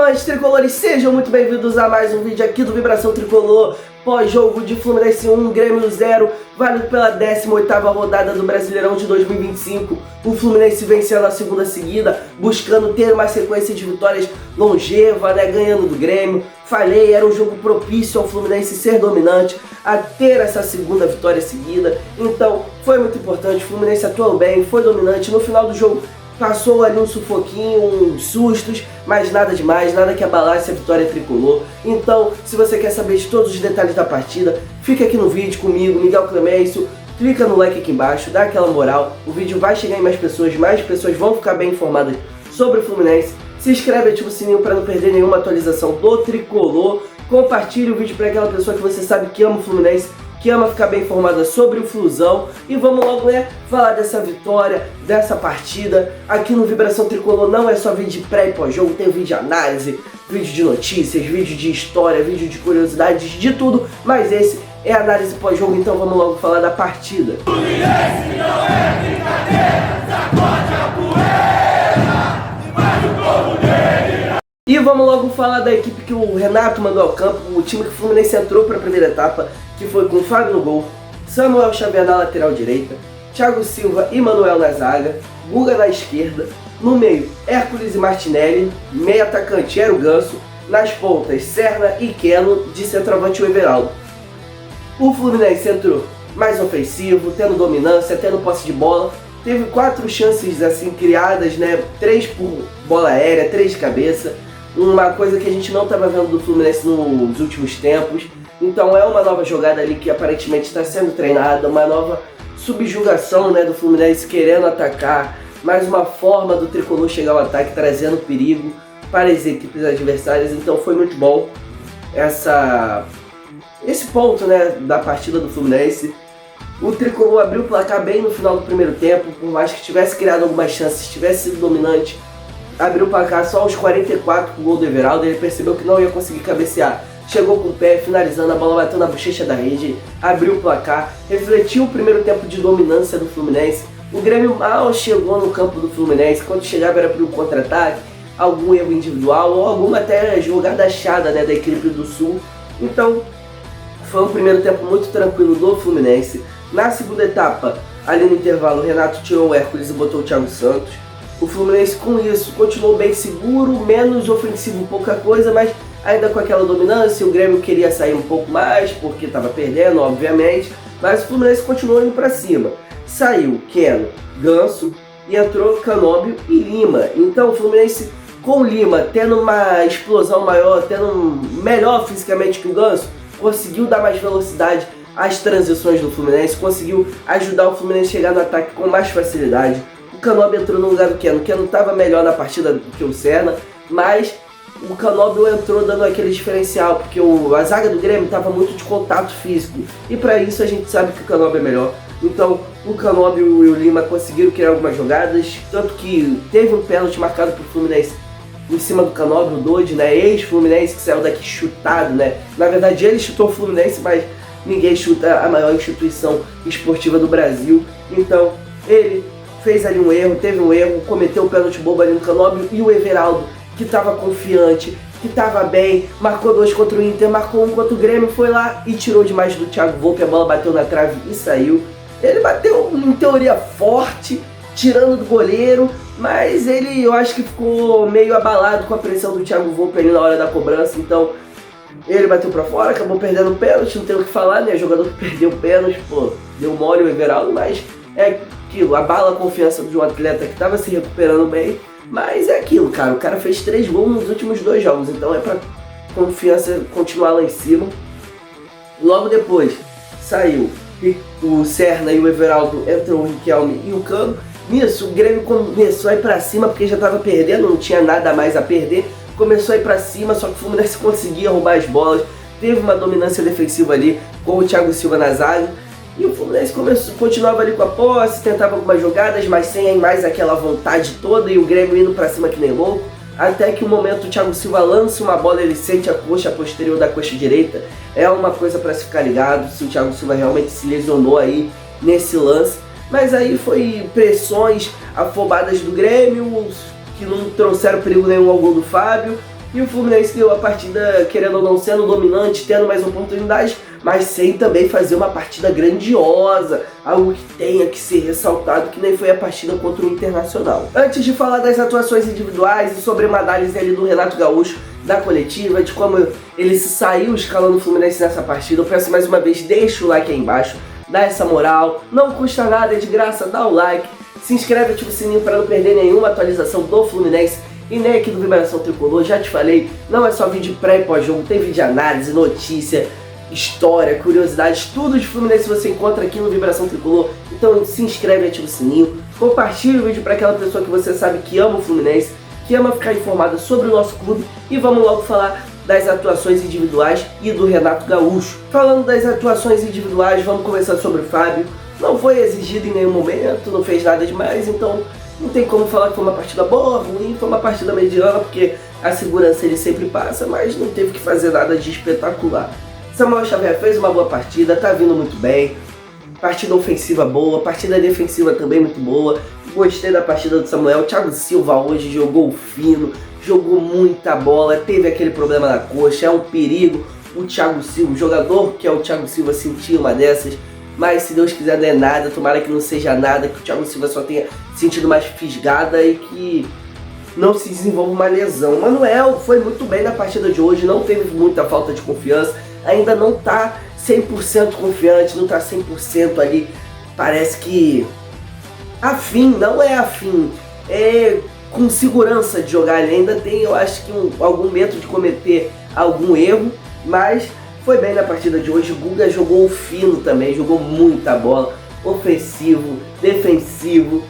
Saudações tricolores, sejam muito bem-vindos a mais um vídeo aqui do Vibração Tricolor, pós-jogo de Fluminense 1, Grêmio 0, válido pela 18ª rodada do Brasileirão de 2025. O Fluminense vencendo a segunda seguida, buscando ter uma sequência de vitórias longeva, ganhando do Grêmio. Falei, era um jogo propício ao Fluminense ser dominante, a ter essa segunda vitória seguida, então foi muito importante. O Fluminense atuou bem, foi dominante, no final do jogo passou ali um sufoquinho, uns sustos, mas nada demais, nada que abalasse a vitória tricolor. Então, se você quer saber de todos os detalhes da partida, fica aqui no vídeo comigo, Miguel Clemêncio, clica no like aqui embaixo, dá aquela moral, o vídeo vai chegar em mais pessoas vão ficar bem informadas sobre o Fluminense. Se inscreve e ativa o sininho para não perder nenhuma atualização do tricolor, compartilhe o vídeo para aquela pessoa que você sabe que ama o Fluminense, que ama ficar bem informada sobre o Flusão. E vamos logo, falar dessa vitória, dessa partida. Aqui no Vibração Tricolor não é só vídeo de pré e pós-jogo, tem vídeo de análise, vídeo de notícias, vídeo de história, vídeo de curiosidades, de tudo. Mas esse é análise pós-jogo, então vamos logo falar da partida. Fluminense não é brincadeira, sacode a poeira, e mais o povo dele. E vamos logo falar da equipe que o Renato mandou ao campo, o time que o Fluminense entrou para a primeira etapa, que foi com Fábio no gol, Samuel Xavier na lateral direita, Thiago Silva e Manuel na zaga, Guga na esquerda, no meio Hércules e Martinelli, meio atacante era o Ganso, nas pontas Serna e Keno, de centroavante o Everaldo. O Fluminense entrou mais ofensivo, tendo dominância, tendo posse de bola, teve 4 chances assim criadas, 3 por bola aérea, 3 de cabeça, uma coisa que a gente não estava vendo do Fluminense nos últimos tempos. Então é uma nova jogada ali que aparentemente está sendo treinada, uma nova subjugação do Fluminense querendo atacar, mais uma forma do tricolor chegar ao ataque, trazendo perigo para as equipes adversárias. Então foi muito bom esse ponto da partida do Fluminense. O tricolor abriu o placar bem no final do primeiro tempo, por mais que tivesse criado algumas chances, tivesse sido dominante, abriu o placar só aos 44 com o gol do Everaldo. Ele percebeu que não ia conseguir cabecear, chegou com o pé, finalizando, a bola bateu na bochecha da rede, abriu o placar, refletiu o primeiro tempo de dominância do Fluminense. O Grêmio mal chegou no campo do Fluminense, quando chegava era para o contra-ataque, algum erro individual ou alguma até jogada achada da equipe do Sul. Então foi um primeiro tempo muito tranquilo do Fluminense. Na segunda etapa, ali no intervalo, o Renato tirou o Hércules e botou o Thiago Santos. O Fluminense com isso continuou bem seguro, menos ofensivo pouca coisa, mas ainda com aquela dominância. O Grêmio queria sair um pouco mais, porque estava perdendo, obviamente, mas o Fluminense continuou indo para cima. Saiu Keno, Ganso e entrou Canóbio e Lima. Então o Fluminense com o Lima tendo uma explosão maior, tendo melhor fisicamente que o Ganso, conseguiu dar mais velocidade às transições do Fluminense, conseguiu ajudar o Fluminense a chegar no ataque com mais facilidade. O Canóbio entrou no lugar do Keno. O Keno estava melhor na partida do que o Serna, mas o Canóbio entrou dando aquele diferencial, porque a zaga do Grêmio estava muito de contato físico, e para isso a gente sabe que o Canóbio é melhor. Então o Canóbio e o Lima conseguiram criar algumas jogadas, tanto que teve um pênalti marcado para o Fluminense em cima do Canóbio, o Dodge, ex-Fluminense, que saiu daqui chutado, Na verdade ele chutou o Fluminense, mas ninguém chuta a maior instituição esportiva do Brasil. Então ele fez ali um erro, teve um erro, cometeu o pênalti bobo ali no Canóbio, e o Everaldo, que estava confiante, que estava bem, marcou 2 contra o Inter, marcou 1 contra o Grêmio, foi lá e tirou demais do Thiago Volpe, a bola bateu na trave e saiu. Ele bateu, em teoria, forte, tirando do goleiro, mas eu acho que ficou meio abalado com a pressão do Thiago Volpe ali na hora da cobrança. Então ele bateu pra fora, acabou perdendo o pênalti, não tem o que falar, jogador que perdeu o pênalti, deu mole o Everaldo, mas é aquilo, abala a confiança de um atleta que estava se recuperando bem. Mas é aquilo, cara, o cara fez 3 gols nos últimos 2 jogos, então é pra confiança continuar lá em cima. Logo depois saiu o Serna e o Everaldo, entrou o Riquelme e o Cano. Nisso o Grêmio começou a ir pra cima, porque já tava perdendo, não tinha nada mais a perder. Começou a ir pra cima, só que o Fluminense conseguia roubar as bolas, teve uma dominância defensiva ali com o Thiago Silva na zaga. E o Fluminense continuava ali com a posse, tentava algumas jogadas, mas sem mais aquela vontade toda, e o Grêmio indo pra cima que nem louco. Até que um momento o Thiago Silva lança uma bola, ele sente a coxa posterior da coxa direita. É uma coisa para se ficar ligado, se o Thiago Silva realmente se lesionou aí nesse lance. Mas aí foi pressões afobadas do Grêmio, que não trouxeram perigo nenhum ao gol do Fábio. E o Fluminense deu a partida, querendo ou não, sendo dominante, tendo mais oportunidades, mas sem também fazer uma partida grandiosa, algo que tenha que ser ressaltado, que nem foi a partida contra o Internacional. Antes de falar das atuações individuais e sobre uma análise ali do Renato Gaúcho, da coletiva, de como ele se saiu escalando o Fluminense nessa partida, eu peço mais uma vez, deixa o like aí embaixo, dá essa moral, não custa nada, é de graça, dá o like, se inscreve, ativa o sininho para não perder nenhuma atualização do Fluminense e nem aqui do Vibração Tricolor. Já te falei, não é só vídeo pré e pós-jogo, tem vídeo de análise, notícia, história, curiosidades, tudo de Fluminense você encontra aqui no Vibração Tricolor. Então se inscreve e ativa o sininho, compartilha o vídeo para aquela pessoa que você sabe que ama o Fluminense, que ama ficar informada sobre o nosso clube, e vamos logo falar das atuações individuais e do Renato Gaúcho. Falando das atuações individuais, vamos começar sobre o Fábio. Não foi exigido em nenhum momento, não fez nada demais, então não tem como falar que foi uma partida boa, ruim, foi uma partida mediana, porque a segurança ele sempre passa, mas não teve que fazer nada de espetacular. Samuel Xavier fez uma boa partida, tá vindo muito bem, partida ofensiva boa, partida defensiva também muito boa, gostei da partida do Samuel. O Thiago Silva hoje jogou fino, jogou muita bola, teve aquele problema na coxa, é um perigo o Thiago Silva, o jogador que é o Thiago Silva sentiu uma dessas, mas se Deus quiser não é nada, tomara que não seja nada, que o Thiago Silva só tenha sentido mais fisgada e que não se desenvolva uma lesão. O Manuel foi muito bem na partida de hoje, não teve muita falta de confiança, ainda não tá 100% confiante, não tá 100% ali, parece que afim, não é afim, é com segurança de jogar, ele ainda tem, eu acho que algum medo de cometer algum erro, mas foi bem na partida de hoje. O Guga jogou fino também, jogou muita bola, ofensivo, defensivo,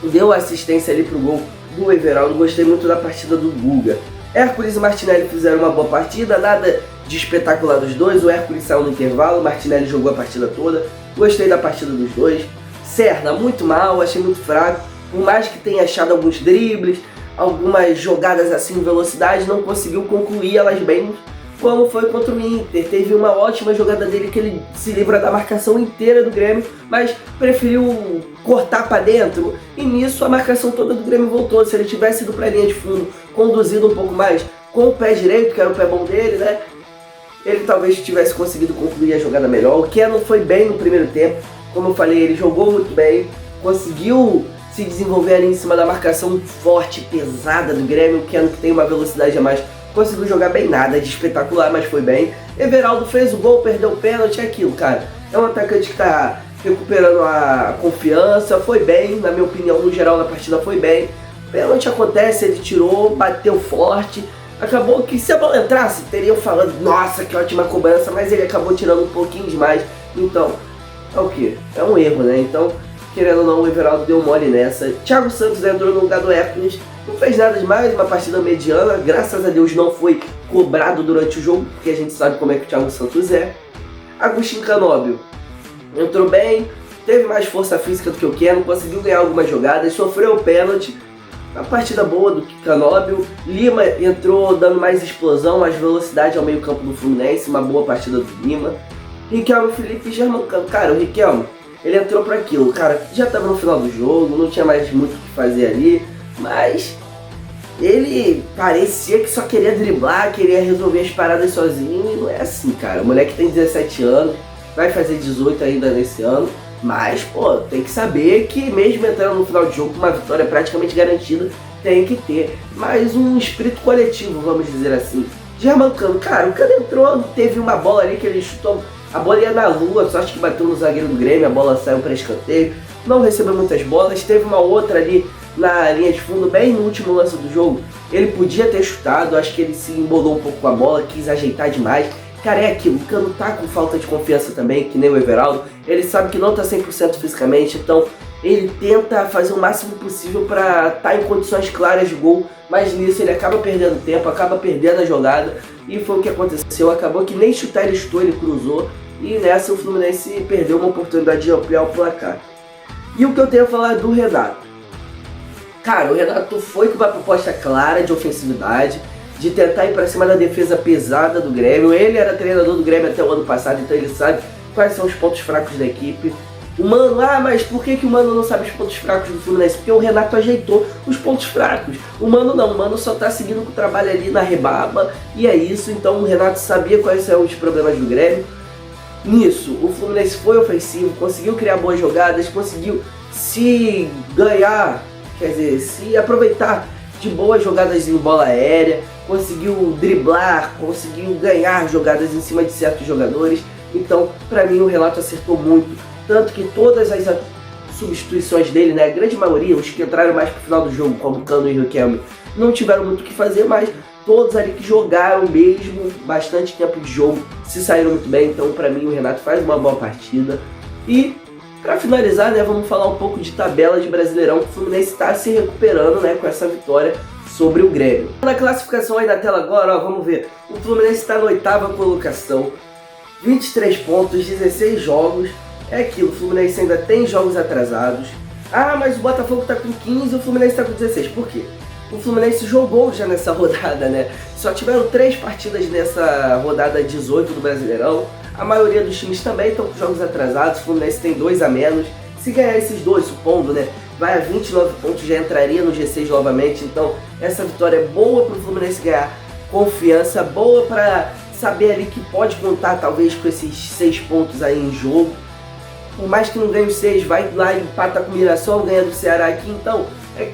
deu assistência ali pro gol do Everaldo. Gostei muito da partida do Guga. Hércules e Martinelli fizeram uma boa partida, nada de espetacular dos dois. O Hércules saiu no intervalo, o Martinelli jogou a partida toda, gostei da partida dos dois. Serna, muito mal, achei muito fraco, por mais que tenha achado alguns dribles, algumas jogadas assim em velocidade, não conseguiu concluir elas bem, como foi contra o Inter. Teve uma ótima jogada dele que ele se livra da marcação inteira do Grêmio, mas preferiu cortar para dentro, e nisso a marcação toda do Grêmio voltou. Se ele tivesse ido para a linha de fundo, conduzido um pouco mais com o pé direito, que era o pé bom dele, né, ele talvez tivesse conseguido concluir a jogada melhor. O Keno foi bem no primeiro tempo, como eu falei, ele jogou muito bem, conseguiu se desenvolver ali em cima da marcação forte, pesada do Grêmio. O Keno, que tem uma velocidade a mais, conseguiu jogar bem, nada de espetacular, mas foi bem. Everaldo fez o gol, perdeu o pênalti, é aquilo, cara. É um atacante que tá recuperando a confiança, foi bem, na minha opinião, no geral, na partida foi bem. Pênalti acontece, ele tirou, bateu forte. Acabou que se a bola entrasse, teriam falando, nossa, que ótima cobrança, mas ele acabou tirando um pouquinho demais. Então, é o que? É um erro, né? Então, querendo ou não, o Everaldo deu mole nessa. Thiago Santos entrou no lugar do Hércules, não fez nada demais, uma partida mediana, graças a Deus não foi cobrado durante o jogo, porque a gente sabe como é que o Thiago Santos é. Agostinho Canóbio entrou bem, teve mais força física do que o Keno, conseguiu ganhar algumas jogadas, sofreu o pênalti. Uma partida boa do Canóbio. Lima entrou dando mais explosão, mais velocidade ao meio campo do Fluminense, uma boa partida do Lima. Riquelme, Felipe e Germancano. Cara, o Riquelme, ele entrou para aquilo, cara, já estava no final do jogo, não tinha mais muito o que fazer ali, mas ele parecia que só queria driblar, queria resolver as paradas sozinho, e não é assim, cara. O moleque tem 17 anos, vai fazer 18 ainda nesse ano, mas, pô, tem que saber que mesmo entrando no final de jogo com uma vitória praticamente garantida, tem que ter mais um espírito coletivo, vamos dizer assim. Germancano, cara, o cara entrou, teve uma bola ali que ele chutou, a bola ia na lua, só acho que bateu no zagueiro do Grêmio, a bola saiu para escanteio, não recebeu muitas bolas, teve uma outra ali na linha de fundo, bem no último lance do jogo, ele podia ter chutado, acho que ele se embolou um pouco com a bola, quis ajeitar demais. Cara, é aquilo, o Cano tá com falta de confiança também, que nem o Everaldo, ele sabe que não tá 100% fisicamente, então ele tenta fazer o máximo possível para estar em condições claras de gol, mas nisso ele acaba perdendo tempo, acaba perdendo a jogada, e foi o que aconteceu. Acabou que nem chutar ele chutou, ele cruzou, e nessa o Fluminense perdeu uma oportunidade de ampliar o placar. E o que eu tenho a falar do Renato? Cara, o Renato foi com uma proposta clara de ofensividade, de tentar ir para cima da defesa pesada do Grêmio. Ele era treinador do Grêmio até o ano passado, então ele sabe quais são os pontos fracos da equipe. O Mano, mas por que o Mano não sabe os pontos fracos do Fluminense? Porque o Renato ajeitou os pontos fracos. O Mano não, o Mano só tá seguindo com o trabalho ali na rebaba, e é isso. Então o Renato sabia quais são os problemas do Grêmio. Nisso, o Fluminense foi ofensivo, conseguiu criar boas jogadas, conseguiu se ganhar, quer dizer, se aproveitar de boas jogadas em bola aérea, conseguiu driblar, conseguiu ganhar jogadas em cima de certos jogadores. Então, pra mim, o Renato acertou muito, tanto que todas as substituições dele, né, a grande maioria, os que entraram mais pro final do jogo, como Cano e Riquelme, não tiveram muito o que fazer, mas todos ali que jogaram mesmo bastante tempo de jogo se saíram muito bem. Então, pra mim, o Renato faz uma boa partida. E pra finalizar, né, vamos falar um pouco de tabela de Brasileirão, que o Fluminense está se recuperando, né, com essa vitória sobre o Grêmio. Na classificação aí na tela agora, ó, vamos ver. O Fluminense está na 8ª colocação, 23 pontos, 16 jogos. É aquilo, o Fluminense ainda tem jogos atrasados. Mas o Botafogo tá com 15 e o Fluminense tá com 16. Por quê? O Fluminense jogou já nessa rodada, né? Só tiveram 3 partidas nessa rodada 18 do Brasileirão. A maioria dos times também estão com jogos atrasados. O Fluminense tem 2 a menos. Se ganhar esses 2, supondo, né, vai a 29 pontos, já entraria no G6 novamente. Então, essa vitória é boa para o Fluminense ganhar confiança, boa para saber ali que pode contar talvez com esses 6 pontos aí em jogo. Por mais que não ganhe os 6, vai lá e empata com o Mirassol, ganha do Ceará aqui. Então,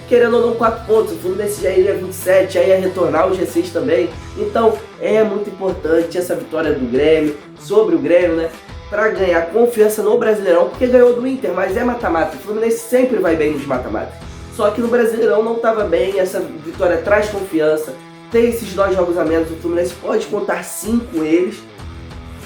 querendo ou não, 4 pontos. O Fluminense já iria 27, já ia retornar o G6 também. Então, é muito importante essa vitória do Grêmio, sobre o Grêmio, né? Para ganhar confiança no Brasileirão, porque ganhou do Inter, mas é mata-mata. O Fluminense sempre vai bem nos mata-matas. Só que no Brasileirão não estava bem, essa vitória traz confiança. Tem esses 2 jogos a menos, o Fluminense pode contar 5 com eles.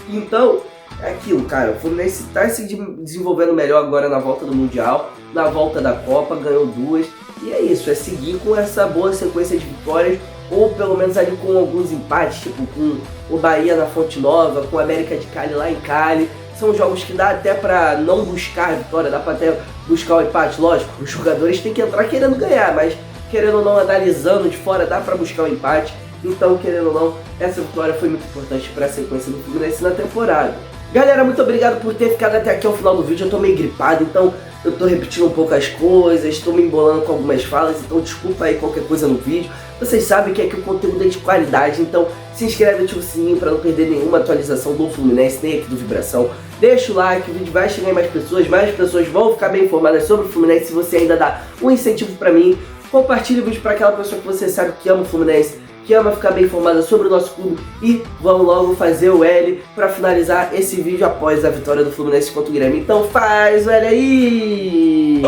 Então, é aquilo, cara. O Fluminense está se desenvolvendo melhor agora na volta do Mundial, na volta da Copa, ganhou 2. E é isso, é seguir com essa boa sequência de vitórias, ou pelo menos ali com alguns empates, tipo com o Bahia na Fonte Nova, com o América de Cali lá em Cali. São jogos que dá até pra não buscar a vitória, dá pra até buscar o empate. Lógico, os jogadores têm que entrar querendo ganhar, mas querendo ou não, analisando de fora, dá pra buscar o empate. Então, querendo ou não, essa vitória foi muito importante para a sequência do Fluminense na temporada. Galera, muito obrigado por ter ficado até aqui ao final do vídeo. Eu tô meio gripado, então eu tô repetindo um pouco as coisas, tô me embolando com algumas falas, então desculpa aí qualquer coisa no vídeo. Vocês sabem que aqui o conteúdo é de qualidade, então se inscreve e ativa o sininho para não perder nenhuma atualização do Fluminense, nem aqui do Vibração. Deixa o like, o vídeo vai chegar em mais pessoas vão ficar bem informadas sobre o Fluminense. Se você ainda dá um incentivo pra mim, compartilhe o vídeo pra aquela pessoa que você sabe que ama o Fluminense, que ama ficar bem informada sobre o nosso clube, e vamos logo fazer o L para finalizar esse vídeo após a vitória do Fluminense contra o Grêmio. Então faz o L aí!